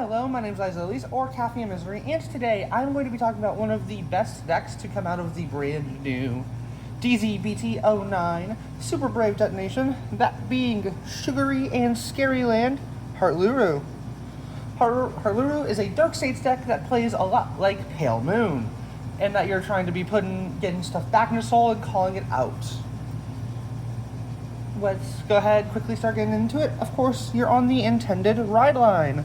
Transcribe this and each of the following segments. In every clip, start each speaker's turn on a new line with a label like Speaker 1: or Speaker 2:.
Speaker 1: Hello, my name is Elise, or Caffeine Misery, and today I'm going to be talking about one of the best decks to come out of the brand new DZ-BT-09 Super Brave Detonation, that being Sugary and Scary Land Heartluru. Heartluru is a Dark States deck that plays a lot like Pale Moon, and that you're trying to be getting stuff back into Soul and calling it out. Let's go ahead, quickly start getting into it. Of course, you're on the intended ride line,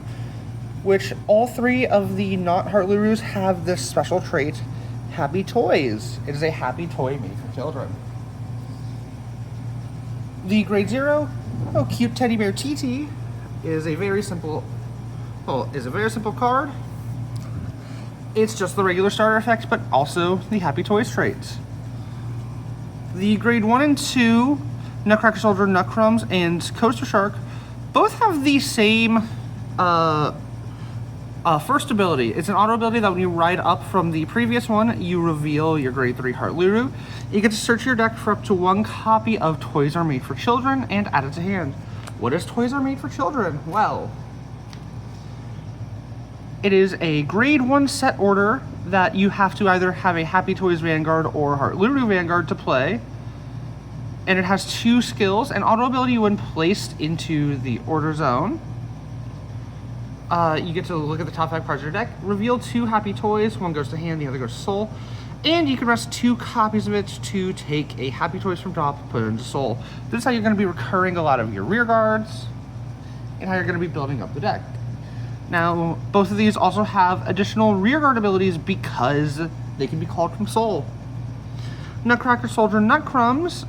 Speaker 1: which all three of the not Heartlurus have this special trait, Happy Toys. It is a happy toy made for children. The grade 0, cute teddy bear TT, is a very simple card. It's just the regular starter effect, but also the Happy Toys traits. The grade 1 and 2, Nutcracker Soldier, Nutcrumbs, and Coaster Shark both have the same first ability. It's an auto ability that when you ride up from the previous one, you reveal your grade 3 Heartluru. You get to search your deck for up to 1 copy of Toys Are Made for Children and add it to hand. What is Toys Are Made for Children? Well, it is a grade 1 set order that you have to either have a Happy Toys Vanguard or Heartluru Vanguard to play. And it has 2 skills, an auto ability when placed into the order zone. You get to look at the top 5 cards of your deck, reveal 2 Happy Toys, one goes to hand, the other goes to Soul, and you can rest 2 copies of it to take a Happy Toys from top, put it into Soul. This is how you're going to be recurring a lot of your rear guards, and how you're going to be building up the deck. Now, both of these also have additional rear guard abilities because they can be called from Soul. Nutcracker Soldier Nutcrumbs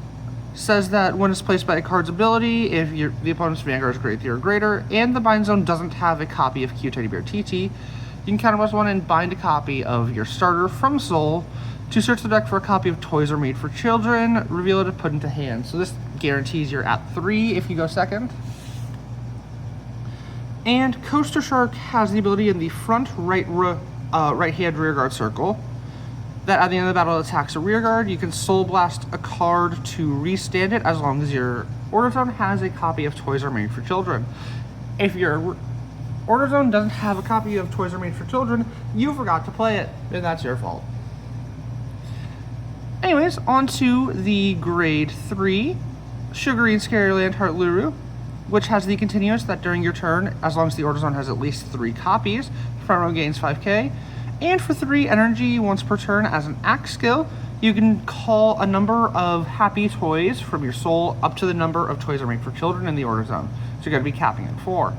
Speaker 1: says that when it's placed by a card's ability, if the opponent's Vanguard is grade 3 or greater, and the bind zone doesn't have a copy of Cute Teddy Bear TT, you can counterblast 1 and bind a copy of your starter from Soul to search the deck for a copy of Toys Are Made for Children, reveal it, and put into hand. So this guarantees you're at 3 if you go second. And Coaster Shark has the ability in the front right-hand rearguard circle that at the end of the battle attacks a rearguard. You can Soul Blast a card to restand it as long as your order zone has a copy of Toys Are Made for Children. If your order zone doesn't have a copy of Toys Are Made for Children, you forgot to play it, and that's your fault. Anyways, on to the grade 3, Sugary and Scary Land Heartluru, which has the continuous that during your turn, as long as the order zone has at least 3 copies, front row gains 5k. And for 3 energy once per turn as an axe skill, you can call a number of Happy Toys from your Soul up to the number of Toys Are Made for Children in the order zone. So you're going to be capping at 4.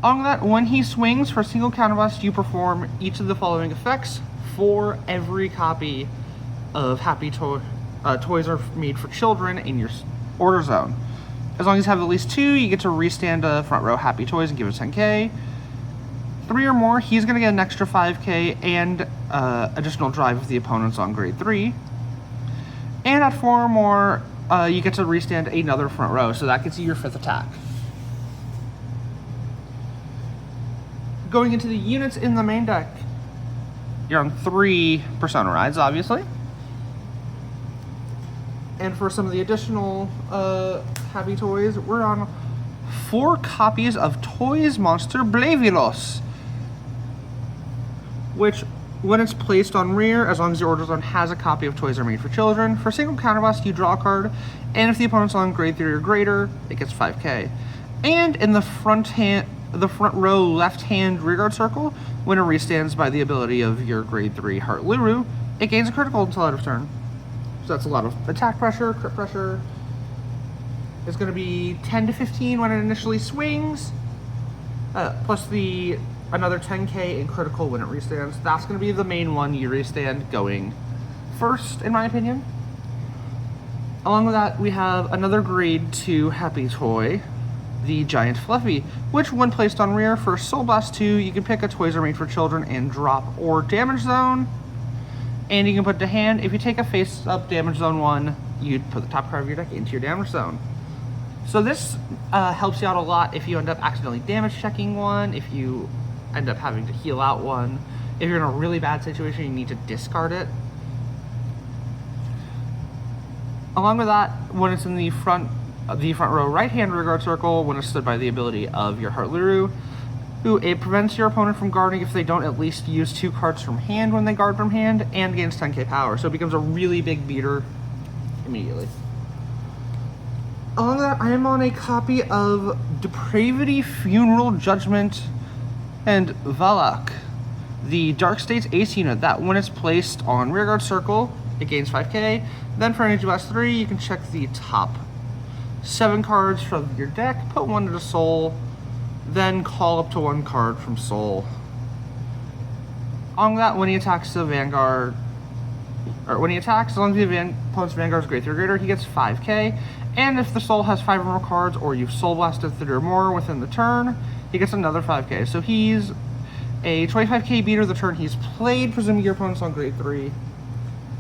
Speaker 1: Along with that, when he swings for a single counterblast, you perform each of the following effects for every copy of Toys Are Made for Children in your order zone. As long as you have at least 2, you get to restand a front row Happy Toys and give it 10k. 3 or more, he's going to get an extra 5k and additional drive if the opponent's on grade 3. And at 4 or more, you get to restand another front row, so that gets you your 5th attack. Going into the units in the main deck, you're on 3 Persona rides, obviously. And for some of the additional Happy Toys, we're on 4 copies of Toys Monster Blavilos, which, when it's placed on rear, as long as your order zone has a copy of Toys Are Made for Children, for a single counterblast, you draw a card, and if the opponent's on grade 3 or greater, it gets 5k. And in the front row left-hand rearguard circle, when it restands by the ability of your grade 3 Heartluru, it gains a critical until end of turn. So that's a lot of attack pressure, crit pressure. It's going to be 10 to 15 when it initially swings, plus another 10k in critical when it restands. That's going to be the main one you restand going first, in my opinion. Along with that, we have another grade 2 Happy Toy, the Giant Fluffy, which when placed on rear for Soul Blast 2, you can pick a Toys Are Made for Children and drop or damage zone. And you can put to hand. If you take a face-up damage zone 1, you'd put the top card of your deck into your damage zone. So this helps you out a lot if you end up accidentally damage checking one, if you end up having to heal out one, if you're in a really bad situation, you need to discard it. Along with that, when it's in the front row right-hand rearguard circle, when it's stood by the ability of your Heartluru, Ooh, it prevents your opponent from guarding if they don't at least use 2 cards from hand when they guard from hand, and gains 10k power, so it becomes a really big beater immediately. On that, I am on a copy of Depravity, Funeral, Judgment, and Valak, the Dark States Ace unit, that when it's placed on rearguard circle, it gains 5k. Then for energy blast 3, you can check the top 7 cards from your deck, put 1 into Soul, then call up to 1 card from Soul. On that, when he attacks the Vanguard, or when he attacks, as long as the opponent's Vanguard is grade 3 or greater, he gets 5k. And if the Soul has 5 or more cards, or you've Soul Blasted 3 or more within the turn, he gets another 5k. So he's a 25k beater the turn he's played, presuming your opponent's on grade 3.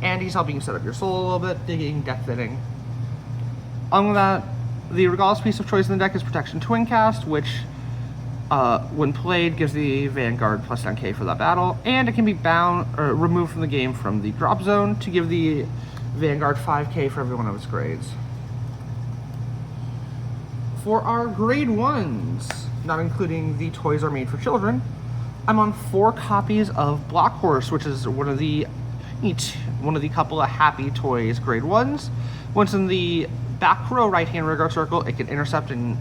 Speaker 1: And he's helping you set up your Soul a little bit, digging, deck thinning. On that, the Regalis piece of choice in the deck is Protection Twin Cast, which when played gives the Vanguard plus 10k for that battle, and it can be bound or removed from the game from the drop zone to give the Vanguard 5k for every one of its grades. For our grade 1s, not including the toys are made for children, I'm on 4 copies of Block Horse, which is one of the couple of happy toys grade 1s. Once in the back row right hand rearguard circle, it can intercept from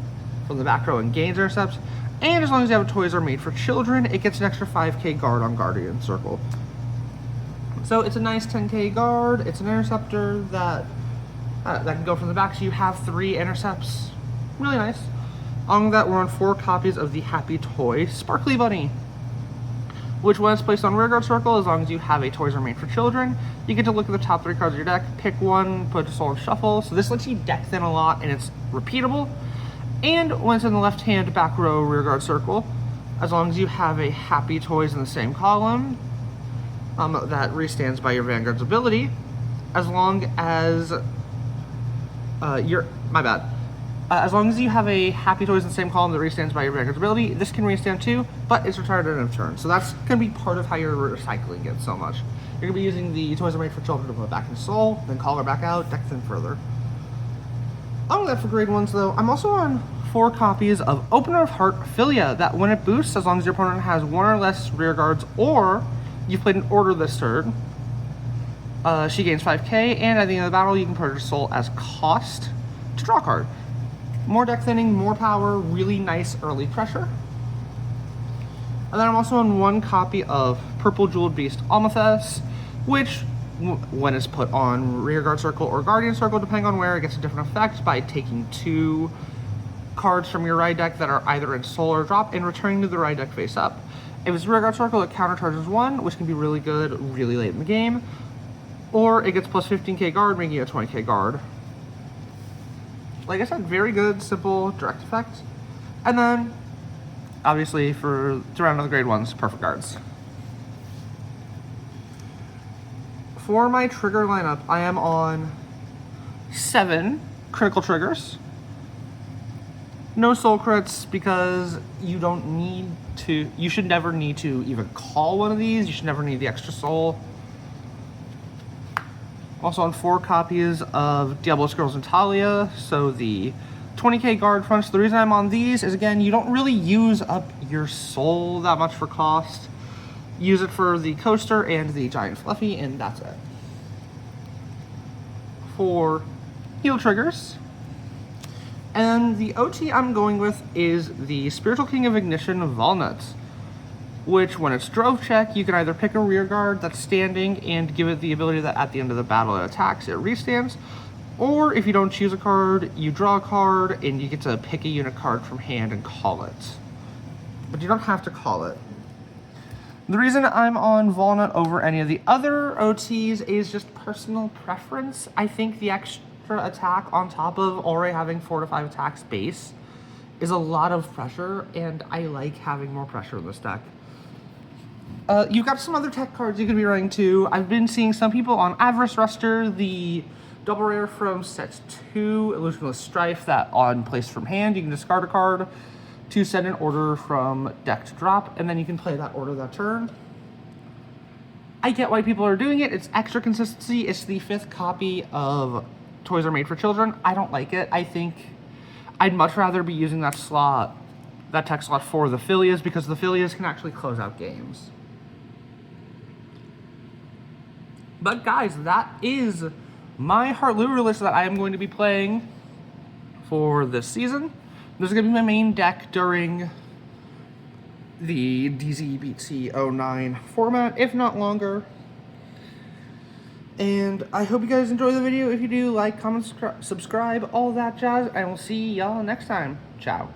Speaker 1: the back row and gains intercepts. And as long as you have toys are made for children, it gets an extra 5k guard on Guardian Circle. So it's a nice 10k guard. It's an interceptor that can go from the back, so you have 3 intercepts. Really nice. On that, we're on 4 copies of the Happy Toy Sparkly Bunny, which when it's placed on rearguard circle, as long as you have a toys are made for children, you get to look at the top 3 cards of your deck, pick 1, put a Soul and shuffle. So this lets you deck thin a lot, and it's repeatable. And when it's in the left hand back row rearguard circle, as long as you have a Happy Toys in the same column, that restands by your Vanguard's ability, as long as as long as you have a Happy Toys in the same column that restands by your Vanguard's ability, this can restand too, but it's retired at end of turn. So that's going to be part of how you're recycling it so much. You're going to be using the Toys Are Made for Children to put back in Soul, then call her back out, deck thin further. On that for grade 1s though, I'm also on 4 copies of Opener of Heart Philia, that when it boosts, as long as your opponent has 1 or less rear guards, or you've played an order this turn, she gains 5k, and at the end of the battle, you can put her Soul as cost to draw a card. More deck thinning, more power, really nice early pressure. And then I'm also on 1 copy of Purple Jeweled Beast Amethyst, which, when it's put on rearguard circle or guardian circle, depending on where, it gets a different effect by taking 2 cards from your right deck that are either in Soul or drop and returning to the right deck face up. If it's rearguard circle, it countercharges 1, which can be really good really late in the game, or it gets plus 15k guard, making it a 20k guard. Like I said, very good, simple, direct effect. And then, obviously, to round out the grade 1s, perfect guards. For my trigger lineup, I am on 7 critical triggers. No Soul crits, because you should never need to even call one of these. You should never need the extra Soul. Also on 4 copies of Diablos Girls and Talia, so the 20k guard fronts. The reason I'm on these is, again, you don't really use up your Soul that much for cost. Use it for the coaster and the giant fluffy, and that's it. For heal triggers, and the OT I'm going with is the Spiritual King of Ignition Valnuts, which when it's drove check, you can either pick a rear guard that's standing and give it the ability that at the end of the battle it attacks, it restands, or if you don't choose a card, you draw a card and you get to pick a unit card from hand and call it. But you don't have to call it. The reason I'm on Valnut over any of the other OTs is just personal preference. I think the extra attack on top of already having 4 to 5 attacks base is a lot of pressure, and I like having more pressure in this deck. You've got some other tech cards you could be running too. I've been seeing some people on Avarice Ruster, the double rare from set 2, Illusionless Strife, that on place from hand, you can discard a card to send an order from deck to drop, and then you can play that order that turn. I get why people are doing it. It's extra consistency. It's the 5th copy of Toys Are Made for Children. I don't like it. I think I'd much rather be using that slot that tech slot for the Philias, because the Philias can actually close out games. But guys, that is my Heartluru list that I am going to be playing for this season. This is going to be my main deck during the DZ-BT-09 format, if not longer. And I hope you guys enjoy the video. If you do, like, comment, subscribe, all that jazz, and we'll see y'all next time. Ciao.